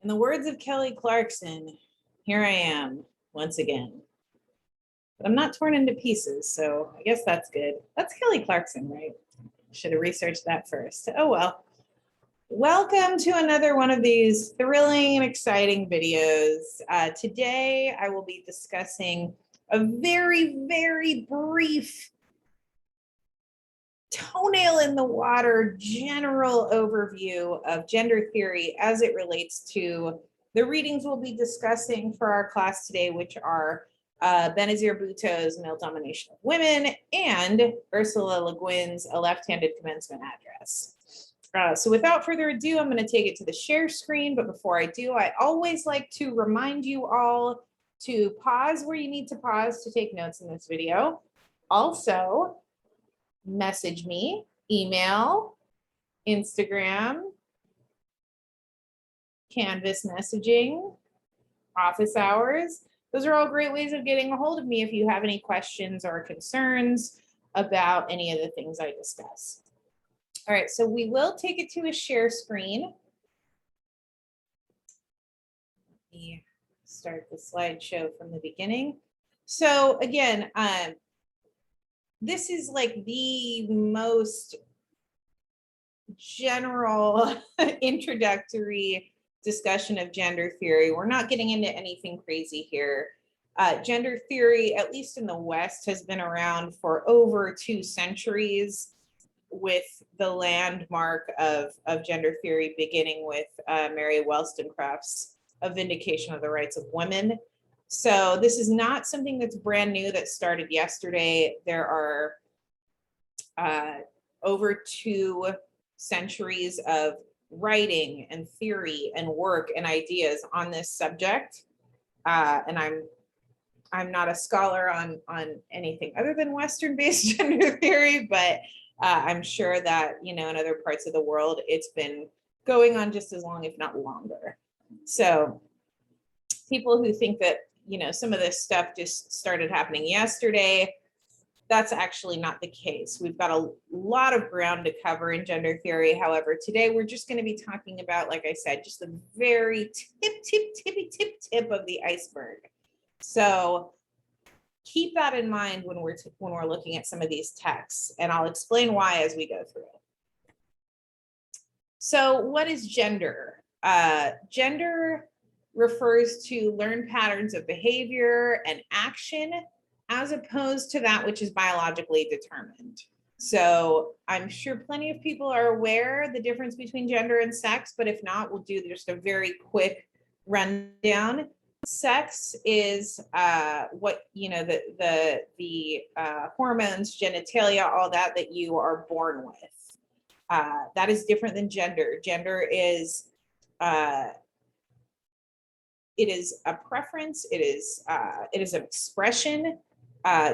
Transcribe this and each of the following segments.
In the words of Kelly Clarkson, here I am once again. But I'm not torn into pieces, so I guess that's good. That's Kelly Clarkson, right? Should have researched that first. Oh well. Welcome to another one of these thrilling and exciting videos. Today I will be discussing a very brief toenail in the water general overview of gender theory as it relates to the readings we'll be discussing for our class today, which are Benazir Bhutto's Male Domination of Women and Ursula Le Guin's A Left-Handed Commencement Address. So without further ado, I'm going to take it to the share screen. But before I do, I always like to remind you all to pause where you need to pause to take notes in this video. Also, message me, email, Instagram, Canvas messaging, office hours. Those are all great ways of getting a hold of me if you have any questions or concerns about any of the things I discuss. All right, so we will take it to a share screen. Let me start the slideshow from the beginning. So again, this is like the most general introductory discussion of gender theory. We're not getting into anything crazy here. Gender theory, at least in the West, has been around for over 2 centuries, with the landmark of gender theory beginning with Mary Wollstonecraft's A Vindication of the Rights of Women. So this is not something that's brand new that started yesterday. There are over 2 centuries of writing and theory and work and ideas on this subject. And I'm not a scholar on anything other than Western-based gender theory, but I'm sure that, you know, in other parts of the world, it's been going on just as long, if not longer. So people who think that, you know, some of this stuff just started happening yesterday, that's actually not the case. We've got a lot of ground to cover in gender theory. However, today we're just going to be talking about, like I said, just the very tip of the iceberg. So keep that in mind when we're looking at some of these texts, and I'll explain why as we go through it. So what is gender? Gender refers to learned patterns of behavior and action as opposed to that which is biologically determined. So I'm sure plenty of people are aware the difference between gender and sex, but if not, we'll do just a very quick rundown. Sex is what, you know, the hormones, genitalia, all that you are born with. That is different than gender. Gender is it is a preference. It is an expression.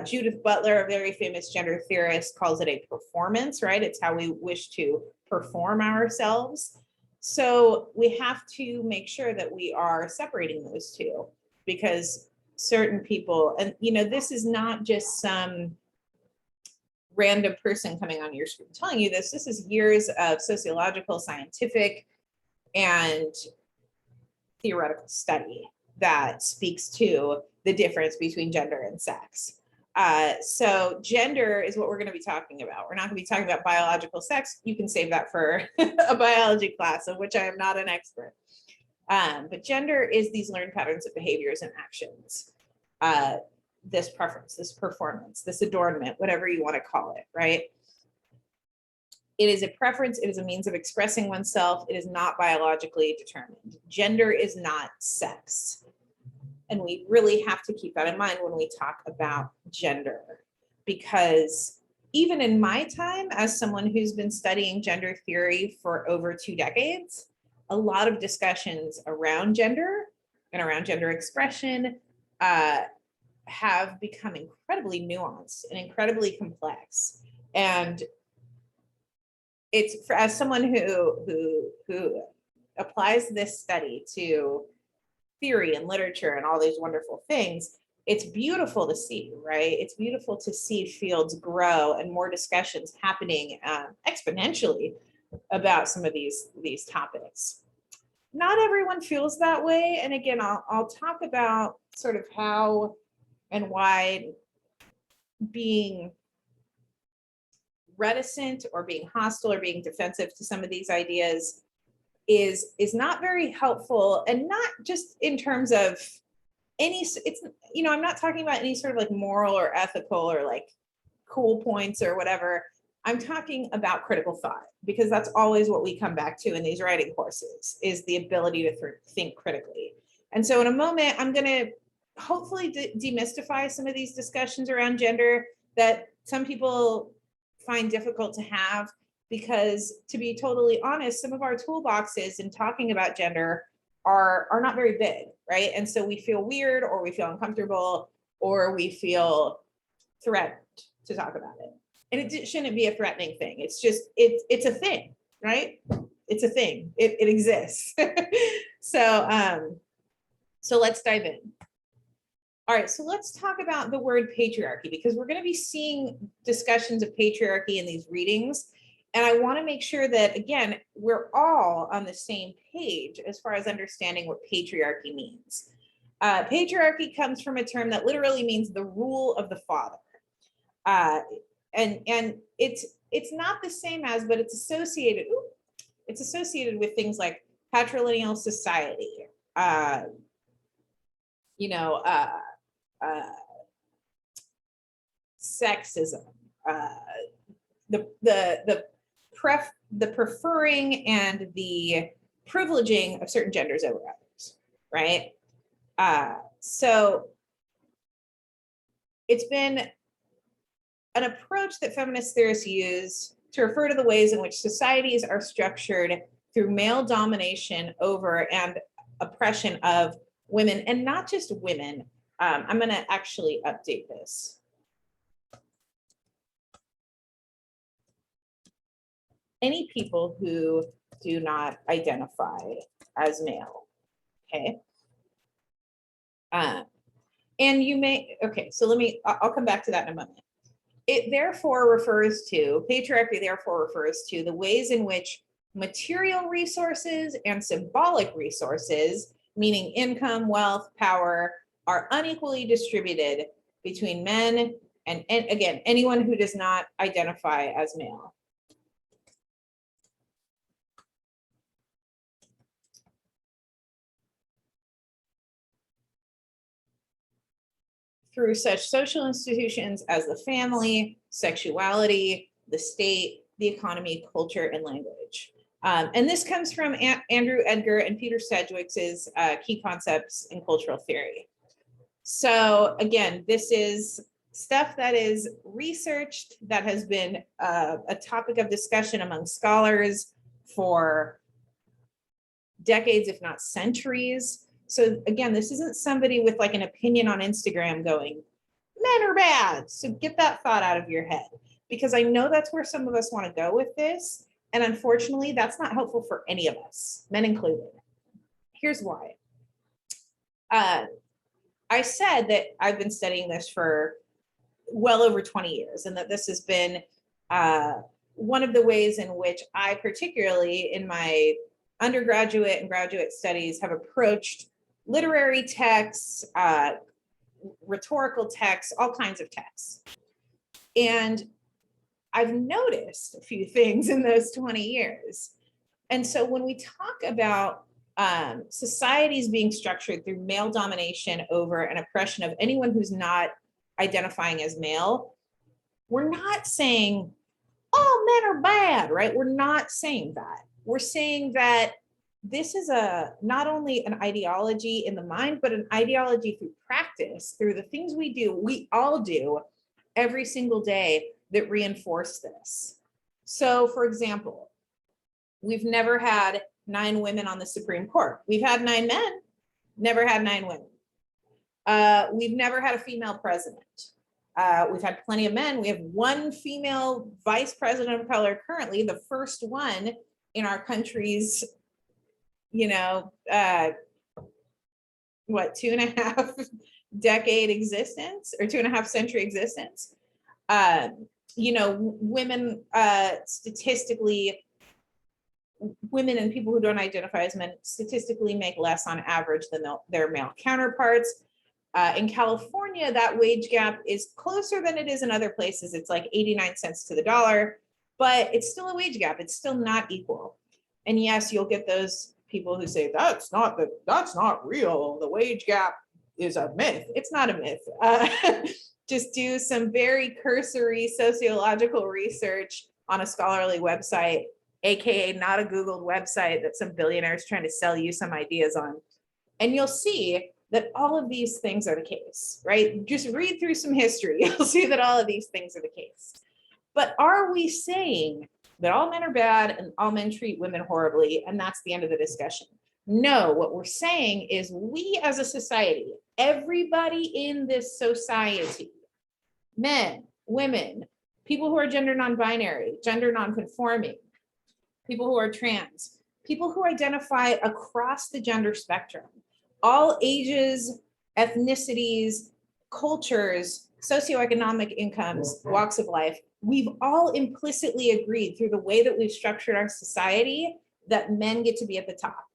Judith Butler, a very famous gender theorist, calls it a performance, right? It's how we wish to perform ourselves. So we have to make sure that we are separating those two, because certain people, and you know, this is not just some random person coming on your screen telling you this. This is years of sociological, scientific, and theoretical study that speaks to the difference between gender and sex. So gender is what we're going to be talking about. We're not going to be talking about biological sex. You can save that for a biology class, of which I am not an expert. But gender is these learned patterns of behaviors and actions. This preference, this performance, this adornment, whatever you want to call it, right? It is a preference. It is a means of expressing oneself. It is not biologically determined. Gender is not sex. And we really have to keep that in mind when we talk about gender, because even in my time as someone who's been studying gender theory for over 2 decades, a lot of discussions around gender and around gender expression have become incredibly nuanced and incredibly complex. And it's, as someone who applies this study to theory and literature and all these wonderful things, it's beautiful to see, right? It's beautiful to see fields grow and more discussions happening exponentially about some of these topics. not everyone feels that way. And again, I'll talk about sort of how and why being reticent or being hostile or being defensive to some of these ideas is not very helpful, and not just in terms of it's, I'm not talking about any sort of like moral or ethical or like cool points or whatever. I'm talking about critical thought, because that's always what we come back to in these writing courses, is the ability to think critically. And so in a moment, I'm going to hopefully demystify some of these discussions around gender that some people find difficult to have, because to be totally honest, some of our toolboxes in talking about gender are not very big, right? And so we feel weird, or we feel uncomfortable, or we feel threatened to talk about it. And it shouldn't be a threatening thing. It's just, it's a thing, right? It's a thing. It exists. So let's dive in. All right, so let's talk about the word patriarchy, because we're going to be seeing discussions of patriarchy in these readings. And I want to make sure that, again, we're all on the same page as far as understanding what patriarchy means. Patriarchy comes from a term that literally means the rule of the father. And it's not the same as, but it's associated with things like patrilineal society, sexism, the preferring and the privileging of certain genders over others, right? So it's been an approach that feminist theorists use to refer to the ways in which societies are structured through male domination over and oppression of women, and not just women. I'm going to actually update this. Any people who do not identify as male, okay? And you may, okay, so I'll come back to that in a moment. Patriarchy therefore refers to the ways in which material resources and symbolic resources, meaning income, wealth, power, are unequally distributed between men and again, anyone who does not identify as male. Through such social institutions as the family, sexuality, the state, the economy, culture, and language. And this comes from Andrew Edgar and Peter Sedgwick's Key Concepts in Cultural Theory. So again, this is stuff that is researched, that has been a topic of discussion among scholars for decades, if not centuries. So again, this isn't somebody with like an opinion on Instagram going, men are bad. So get that thought out of your head, because I know that's where some of us want to go with this. And unfortunately, that's not helpful for any of us, men included. Here's why. I said that I've been studying this for well over 20 years, and that this has been one of the ways in which I, particularly in my undergraduate and graduate studies, have approached literary texts, rhetorical texts, all kinds of texts. And I've noticed a few things in those 20 years. And so when we talk about societies being structured through male domination over an oppression of anyone who's not identifying as male, we're not saying, oh, men are bad, right? We're not saying that. We're saying that this is not only an ideology in the mind, but an ideology through practice, through the things we all do every single day, that reinforce this. So for example, we've never had 9 women on the Supreme Court. We've had 9 men, never had 9 women. We've never had a female president. We've had plenty of men. We have 1 female vice president of color currently, the first one in our country's, 2.5 decade existence, or 2.5 century existence. Women statistically women and people who don't identify as men statistically make less on average than their male counterparts. In California, that wage gap is closer than it is in other places. It's like 89 cents to the dollar, but it's still a wage gap. It's still not equal. And yes, you'll get those people who say that's not real. The wage gap is a myth. It's not a myth. Just do some very cursory sociological research on a scholarly website, AKA not a Googled website that some billionaires trying to sell you some ideas on. And you'll see that all of these things are the case, right? Just read through some history. You'll see that all of these things are the case. But are we saying that all men are bad and all men treat women horribly, and that's the end of the discussion? No, what we're saying is we as a society, everybody in this society, men, women, people who are gender non-binary, gender non-conforming, people who are trans, people who identify across the gender spectrum, all ages, ethnicities, cultures, socioeconomic incomes, walks of life, we've all implicitly agreed through the way that we've structured our society that men get to be at the top.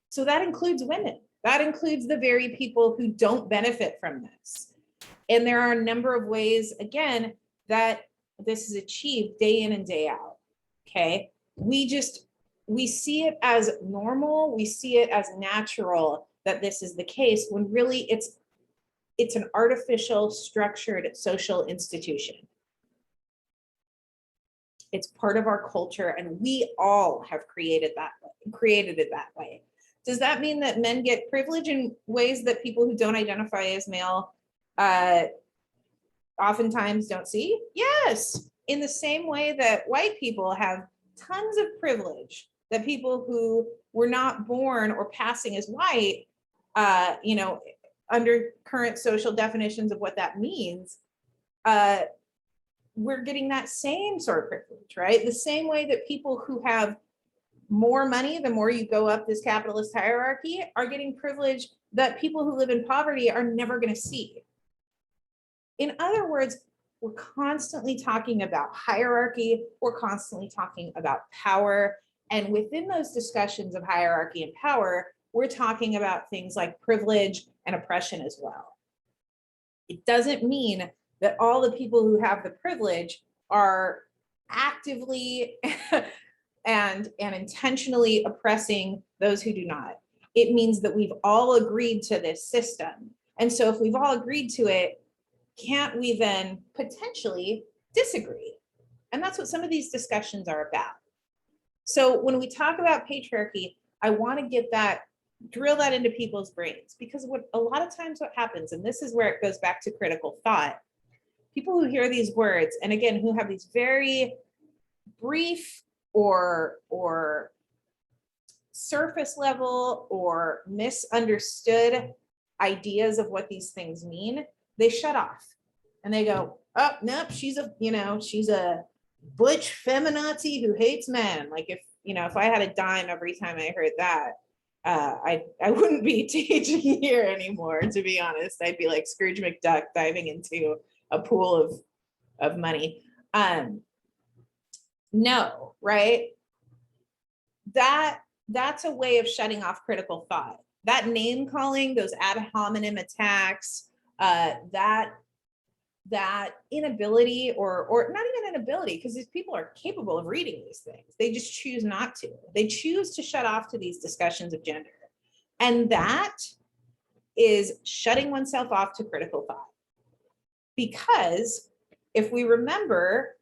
So that includes women. That includes the very people who don't benefit from this. And there are a number of ways, again, that this is achieved day in and day out, okay? We see it as normal, we see it as natural that this is the case, when really it's an artificial, structured social institution. It's part of our culture, and we all have created it that way. Does that mean that men get privilege in ways that people who don't identify as male oftentimes don't see? Yes, in the same way that white people have tons of privilege that people who were not born or passing as white, under current social definitions of what that means, we're getting that same sort of privilege, right? The same way that people who have more money, the more you go up this capitalist hierarchy, are getting privilege that people who live in poverty are never going to see. In other words, we're constantly talking about hierarchy, we're constantly talking about power, and within those discussions of hierarchy and power, we're talking about things like privilege and oppression as well. It doesn't mean that all the people who have the privilege are actively and intentionally oppressing those who do not. It means that we've all agreed to this system. And so if we've all agreed to it, can't we then potentially disagree? And that's what some of these discussions are about. So when we talk about patriarchy, I want to get that, drill that into people's brains, because what a lot of times what happens, and this is where it goes back to critical thought, people who hear these words, and again, who have these very brief or surface level or misunderstood ideas of what these things mean, they shut off and they go, oh, nope, she's a butch feminazi who hates men. Like if I had a dime every time I heard that, I wouldn't be teaching here anymore, to be honest. I'd be like Scrooge McDuck diving into a pool of money. No, right? That's a way of shutting off critical thought. That name calling, those ad hominem attacks, that inability or not even inability, because these people are capable of reading these things. They just choose not to. They choose to shut off to these discussions of gender. And that is shutting oneself off to critical thought. Because if we remember,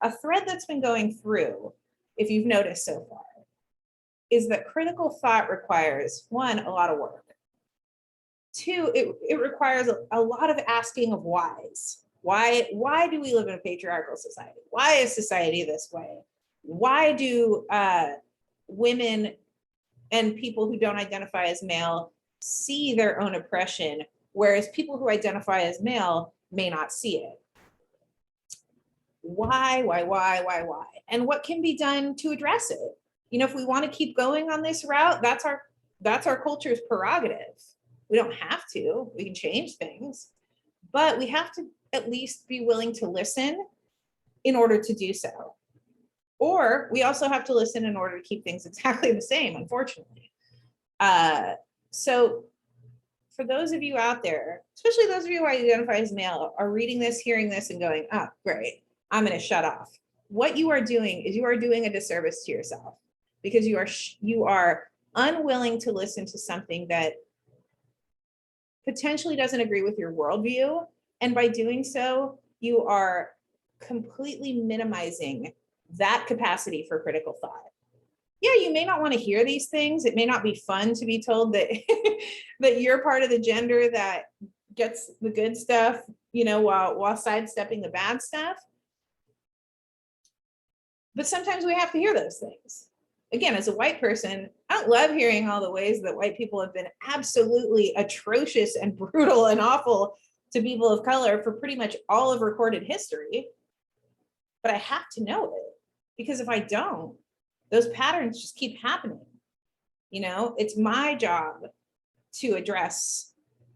a thread that's been going through, if you've noticed so far, is that critical thought requires, one, a lot of work. Two, it requires a lot of asking of whys. Why do we live in a patriarchal society? Why is society this way? Why do women and people who don't identify as male see their own oppression, whereas people who identify as male may not see it? Why? And what can be done to address it? If we want to keep going on this route, that's our culture's prerogative. We don't have to. We can change things, but we have to at least be willing to listen in order to do so. Or we also have to listen in order to keep things exactly the same, unfortunately. So for those of you out there, especially those of you who identify as male, are reading this, hearing this, and going, oh, great, I'm going to shut off. What you are doing is you are doing a disservice to yourself, because you are unwilling to listen to something that potentially doesn't agree with your worldview. And by doing so, you are completely minimizing that capacity for critical thought. Yeah, you may not want to hear these things. It may not be fun to be told that that you're part of the gender that gets the good stuff, you know, while sidestepping the bad stuff. But sometimes we have to hear those things. Again, as a white person, I don't love hearing all the ways that white people have been absolutely atrocious and brutal and awful to people of color for pretty much all of recorded history. But I have to know it, because if I don't, those patterns just keep happening. You know, it's my job to address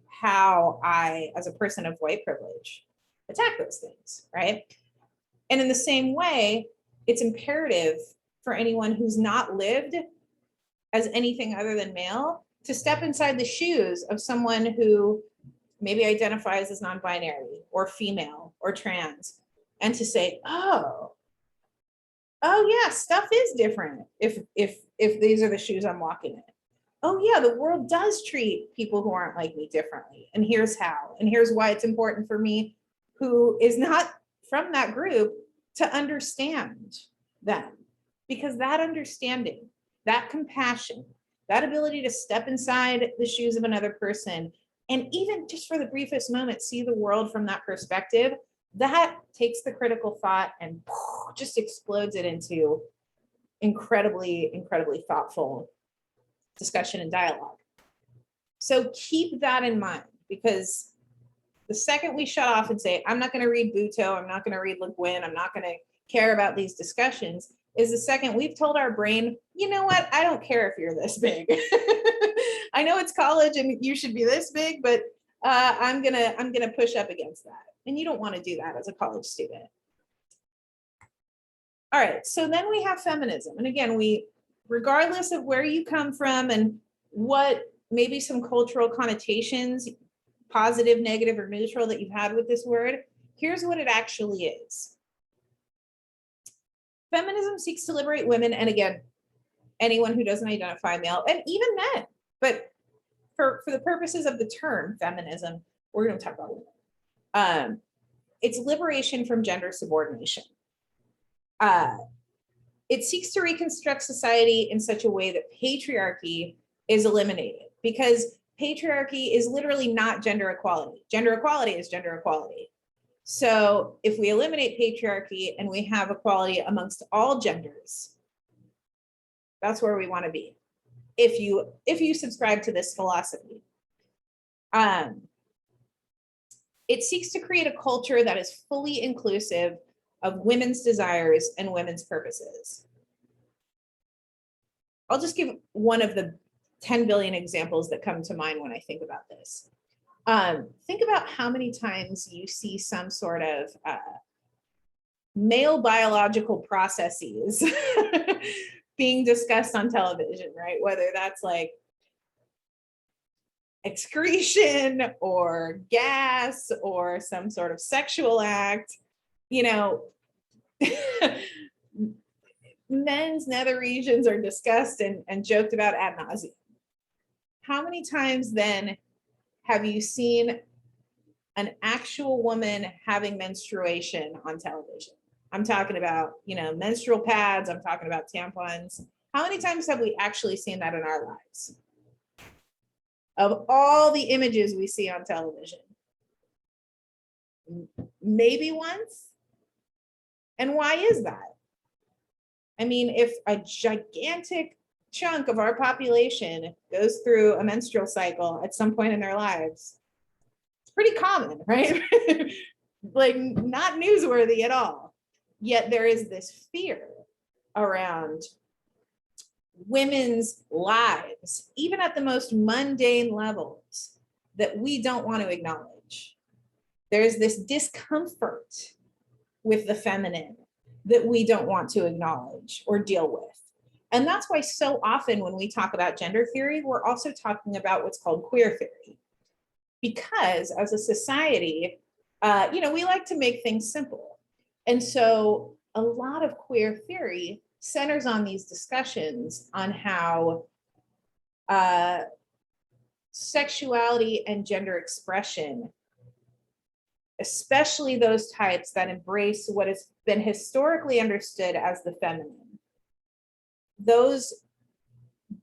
how I, as a person of white privilege, attack those things, right? And in the same way, it's imperative for anyone who's not lived as anything other than male to step inside the shoes of someone who maybe identifies as non-binary or female or trans, and to say, oh yeah, stuff is different if these are the shoes I'm walking in. Oh yeah, the world does treat people who aren't like me differently, and here's how, and here's why it's important for me, who is not from that group, to understand them. Because that understanding, that compassion, that ability to step inside the shoes of another person, and even just for the briefest moment, see the world from that perspective, that takes the critical thought and just explodes it into incredibly, incredibly thoughtful discussion and dialogue. So keep that in mind, because the second we shut off and say, I'm not going to read Bhutto, I'm not going to read Guin, I'm not going to care about these discussions, is the second we've told our brain, you know what, I don't care if you're this big. I know it's college and you should be this big, but I'm gonna push up against that. And you don't want to do that as a college student. All right, so then we have feminism. And again, regardless of where you come from and what maybe some cultural connotations, positive, negative, or neutral, that you've had with this word, here's what it actually is. Feminism seeks to liberate women, and again, anyone who doesn't identify male, and even men. But for the purposes of the term feminism, we're going to talk about women. It's liberation from gender subordination. It seeks to reconstruct society in such a way that patriarchy is eliminated, because patriarchy is literally not gender equality. Gender equality is gender equality. So if we eliminate patriarchy and we have equality amongst all genders, that's where we want to be. If you subscribe to this philosophy, it seeks to create a culture that is fully inclusive of women's desires and women's purposes. I'll just give one of the 10 billion examples that come to mind when I think about this. Think about how many times you see some sort of male biological processes being discussed on television, right? Whether that's like excretion or gas or some sort of sexual act, you know, men's nether regions are discussed and joked about ad nauseum. How many times then have you seen an actual woman having menstruation on television? I'm talking about, you know, menstrual pads, I'm talking about tampons. How many times have we actually seen that in our lives? Of all the images we see on television, maybe once. And why is that? I mean, if a gigantic chunk of our population goes through a menstrual cycle at some point in their lives, it's pretty common, right? Like, not newsworthy at all. Yet there is this fear around women's lives, even at the most mundane levels, that we don't want to acknowledge. There's this discomfort with the feminine that we don't want to acknowledge or deal with. And that's why so often when we talk about gender theory, we're also talking about what's called queer theory. Because as a society, we like to make things simple. And so a lot of queer theory centers on these discussions on how sexuality and gender expression, especially those types that embrace what has been historically understood as the feminine, those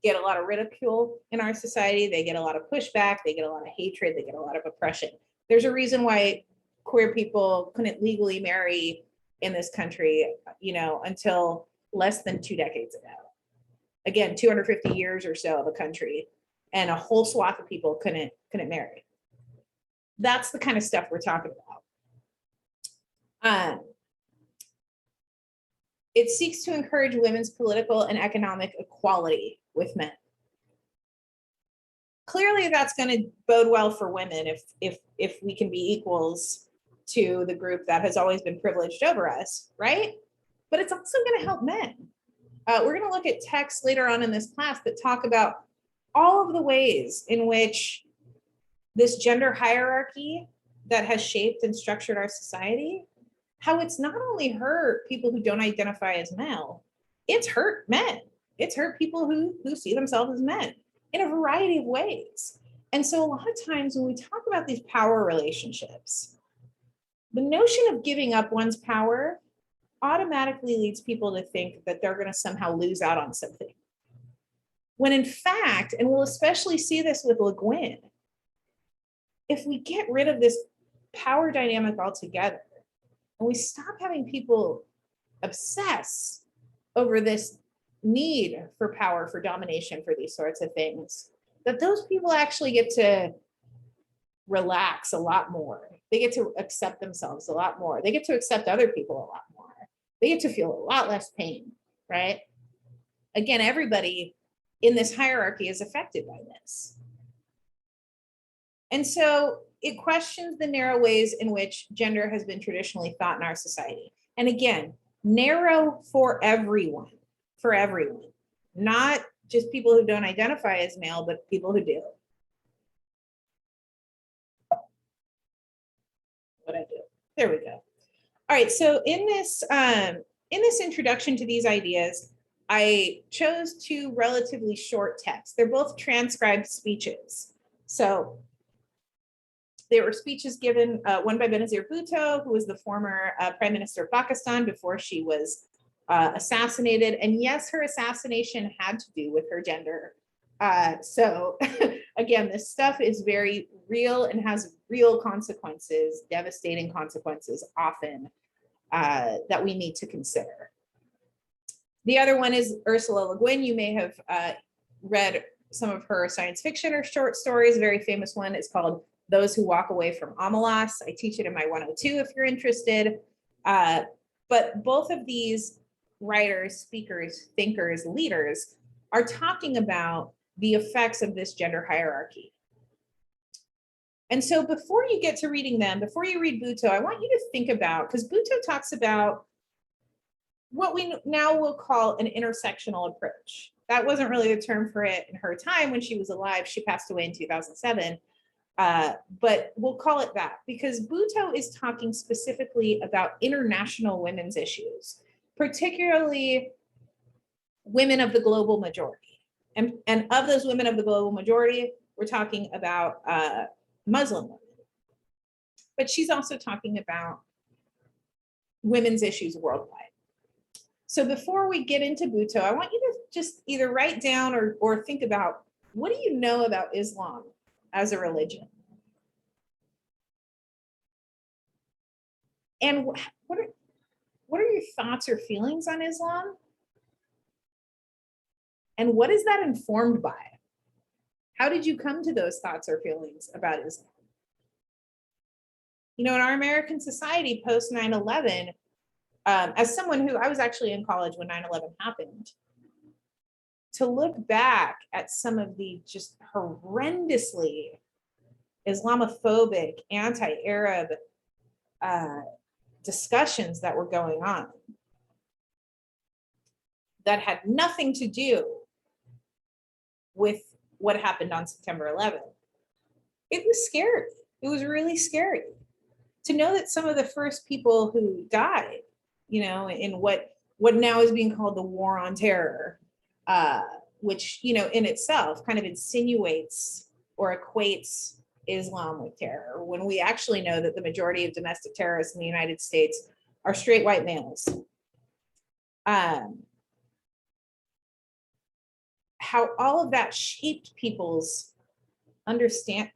get a lot of ridicule in our society. They get a lot of pushback. They get a lot of hatred. They get a lot of oppression. There's a reason why queer people couldn't legally marry in this country, until less than 2 decades ago. Again, 250 years or so of a country, and a whole swath of people couldn't marry. That's the kind of stuff we're talking about. It seeks to encourage women's political and economic equality with men. Clearly, that's going to bode well for women if we can be equals to the group that has always been privileged over us, right? But it's also going to help men. We're going to look at texts later on in this class that talk about all of the ways in which this gender hierarchy that has shaped and structured our society, how it's not only hurt people who don't identify as male, it's hurt men. It's hurt people who see themselves as men in a variety of ways. And so a lot of times when we talk about these power relationships, the notion of giving up one's power automatically leads people to think that they're going to somehow lose out on something. When in fact, and we'll especially see this with Guin, if we get rid of this power dynamic altogether, and we stop having people obsess over this need for power, for domination, for these sorts of things, that those people actually get to relax a lot more. They get to accept themselves a lot more. They get to accept other people a lot more. They get to feel a lot less pain, right? Again, everybody in this hierarchy is affected by this. And so it questions the narrow ways in which gender has been traditionally thought in our society. And again, narrow for everyone, not just people who don't identify as male, but people who do. What I do. There we go. All right, so in this introduction to these ideas, I chose 2 relatively short texts. They're both transcribed speeches. So they were speeches given, one by Benazir Bhutto, who was the former Prime Minister of Pakistan before she was assassinated. And yes, her assassination had to do with her gender. So again, this stuff is very real and has real consequences, devastating consequences often, that we need to consider. The other one is Ursula Le Guin. You may have read some of her science fiction or short stories. A very famous one is called Those Who Walk Away from Amalas. I teach it in my 102 if you're interested. But both of these writers, speakers, thinkers, leaders are talking about the effects of this gender hierarchy. And so before you get to reading them, before you read Bhutto, I want you to think about, because Bhutto talks about what we now will call an intersectional approach. That wasn't really the term for it in her time when she was alive. She passed away in 2007. But we'll call it that because Bhutto is talking specifically about international women's issues, particularly women of the global majority. And of those women of the global majority, we're talking about Muslim women. But she's also talking about women's issues worldwide. So before we get into Bhutto, I want you to just either write down or think about, what do you know about Islam as a religion? And what are your thoughts or feelings on Islam? And what is that informed by? How did you come to those thoughts or feelings about Islam? You know, in our American society post 9/11, as someone who, I was actually in college when 9/11 happened, to look back at some of the just horrendously Islamophobic, anti-Arab discussions that were going on, that had nothing to do with what happened on September 11th. It was scary. It was really scary to know that some of the first people who died, in what now is being called the War on Terror, which, in itself kind of insinuates or equates Islam with terror, when we actually know that the majority of domestic terrorists in the United States are straight white males. How all of that shaped people's limited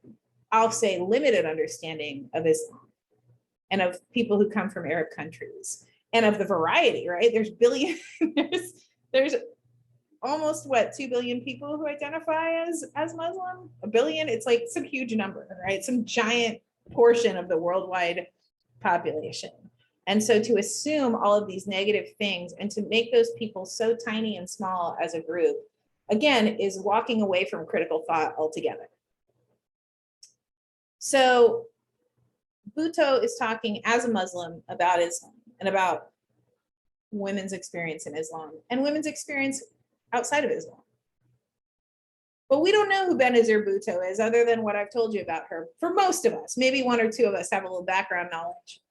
understanding of Islam and of people who come from Arab countries and of the variety, right? There's there's almost 2 billion people who identify as Muslim. A billion, it's like some huge number, right? Some giant portion of the worldwide population. And so to assume all of these negative things and to make those people so tiny and small as a group, again, is walking away from critical thought altogether. So Bhutto is talking as a Muslim about Islam and about women's experience in Islam and women's experience outside of Islam. But we don't know who Benazir Bhutto is other than what I've told you about her. For most of us, maybe one or two of us have a little background knowledge.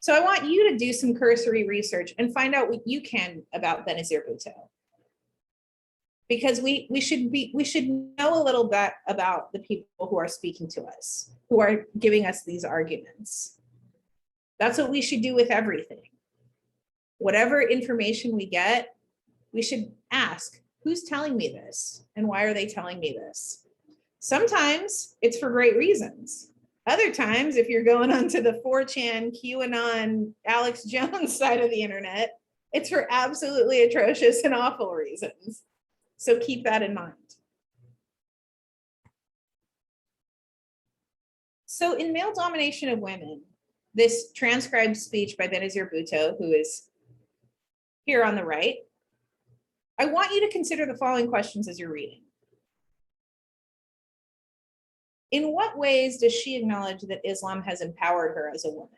So I want you to do some cursory research and find out what you can about Benazir Bhutto. Because we should know a little bit about the people who are speaking to us, who are giving us these arguments. That's what we should do with everything. Whatever information we get, we should ask, who's telling me this? And why are they telling me this? Sometimes it's for great reasons. Other times, if you're going onto the 4chan, QAnon, Alex Jones side of the internet, it's for absolutely atrocious and awful reasons. So keep that in mind. So in Male Domination of Women, this transcribed speech by Benazir Bhutto, who is here on the right, I want you to consider the following questions as you're reading. In what ways does she acknowledge that Islam has empowered her as a woman?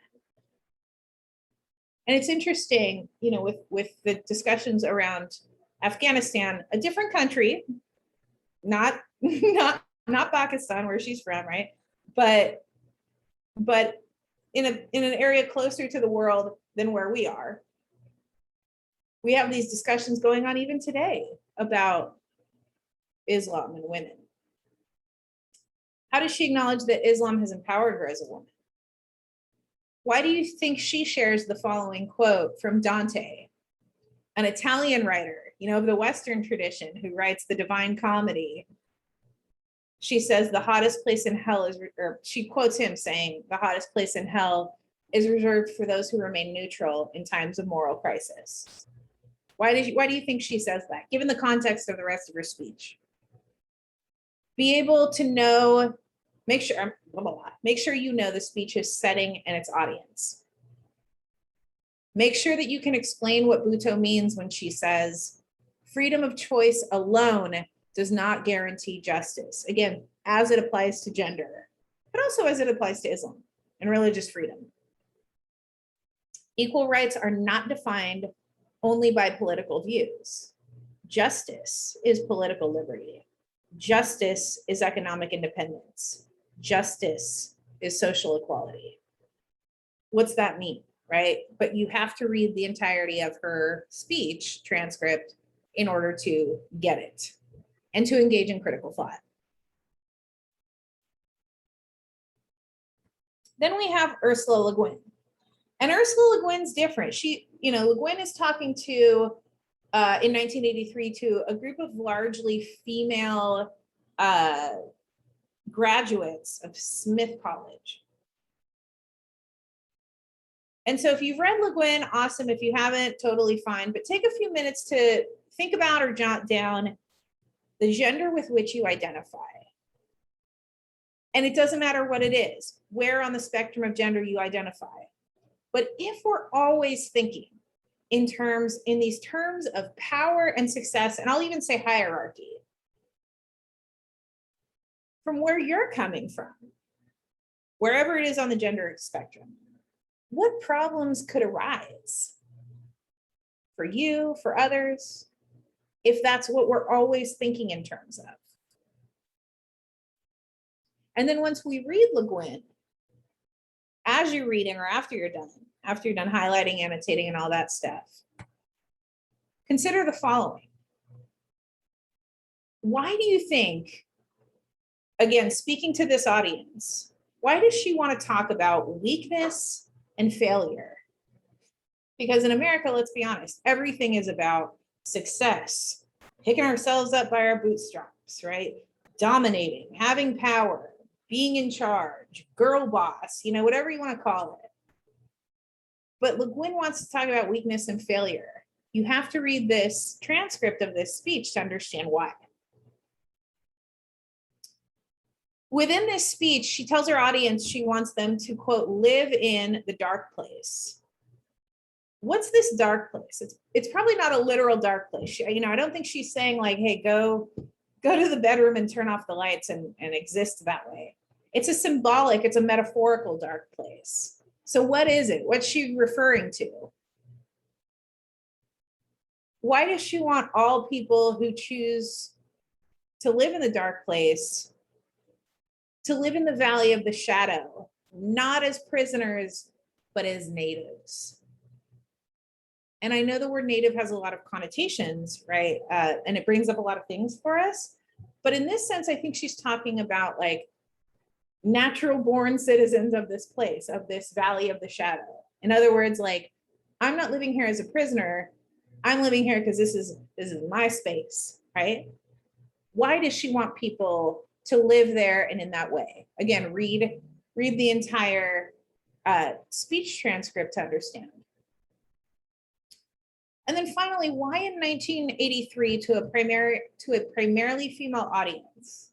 And it's interesting, with the discussions around Afghanistan, a different country, not Pakistan, where she's from, right? But in an area closer to the world than where we are, we have these discussions going on even today about Islam and women. How does she acknowledge that Islam has empowered her as a woman? Why do you think she shares the following quote from Dante, an Italian writer, of the Western tradition, who writes the Divine Comedy? She says the hottest place in hell is, or she quotes him saying, the hottest place in hell is reserved for those who remain neutral in times of moral crisis. Why do you think she says that, given the context of the rest of her speech? Be able to know, make sure you know the speech's setting and its audience. Make sure that you can explain what Bhutto means when she says, freedom of choice alone does not guarantee justice. Again, as it applies to gender, but also as it applies to Islam and religious freedom. Equal rights are not defined only by political views. Justice is political liberty. Justice is economic independence. Justice is social equality. What's that mean, right? But you have to read the entirety of her speech transcript in order to get it and to engage in critical thought. Then we have Ursula Le Guin. And Ursula Le Guin's different. Le Guin is talking to, in 1983, to a group of largely female graduates of Smith College. And so if you've read Le Guin, awesome. If you haven't, totally fine. But take a few minutes to think about or jot down the gender with which you identify. And it doesn't matter what it is, where on the spectrum of gender you identify. But if we're always thinking in these terms of power and success, and I'll even say hierarchy, from where you're coming from, wherever it is on the gender spectrum, what problems could arise for you, for others, if that's what we're always thinking in terms of. And then once we read Le Guin, as you're reading or after you're done highlighting, annotating, and all that stuff, consider the following. Why do you think, again, speaking to this audience, why does she want to talk about weakness and failure? Because in America, let's be honest, everything is about success, picking ourselves up by our bootstraps, right? Dominating, having power, being in charge, girl boss, you know, whatever you want to call it. But Le Guin wants to talk about weakness and failure. You have to read this transcript of this speech to understand why. Within this speech, she tells her audience she wants them to, quote, live in the dark place. What's this dark place? It's probably not a literal dark place. You know, I don't think she's saying like, hey, go to the bedroom and turn off the lights and exist that way. It's a symbolic, it's a metaphorical dark place. So what is it? What's she referring to? Why does she want all people who choose to live in the dark place to live in the valley of the shadow, not as prisoners, but as natives? And I know the word native has a lot of connotations, right? And it brings up a lot of things for us. But in this sense, I think she's talking about like natural born citizens of this place, of this valley of the shadow. In other words, like, I'm not living here as a prisoner. I'm living here because this is my space, right? Why does she want people to live there and in that way? Again, read the entire speech transcript to understand. And then finally, why in 1983 to a primarily female audience?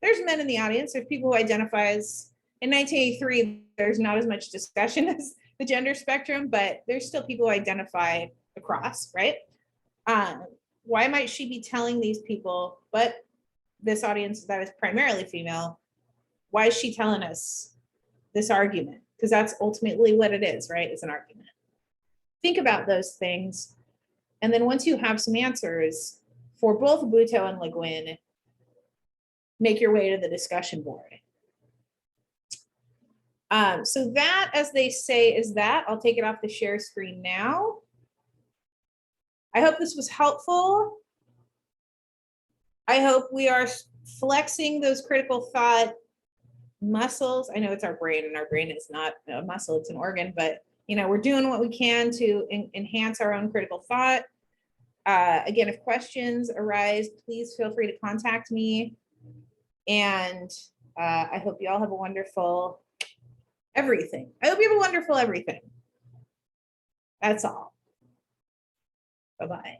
There's men in the audience. There's people who identify as, in 1983, there's not as much discussion as the gender spectrum, but there's still people who identify across, right? Why might she be telling these people, but this audience that is primarily female, why is she telling us this argument? Because that's ultimately what it is, right? It's an argument. Think about those things. And then once you have some answers for both Bhutto and Le Guin, make your way to the discussion board. So that, as they say, is that. I'll take it off the share screen now. I hope this was helpful. I hope we are flexing those critical thought muscles. I know it's our brain, and our brain is not a muscle, it's an organ, but you know, we're doing what we can to enhance our own critical thought. Again, if questions arise, please feel free to contact me. And I hope you all have a wonderful everything. I hope you have a wonderful everything. That's all. Bye-bye.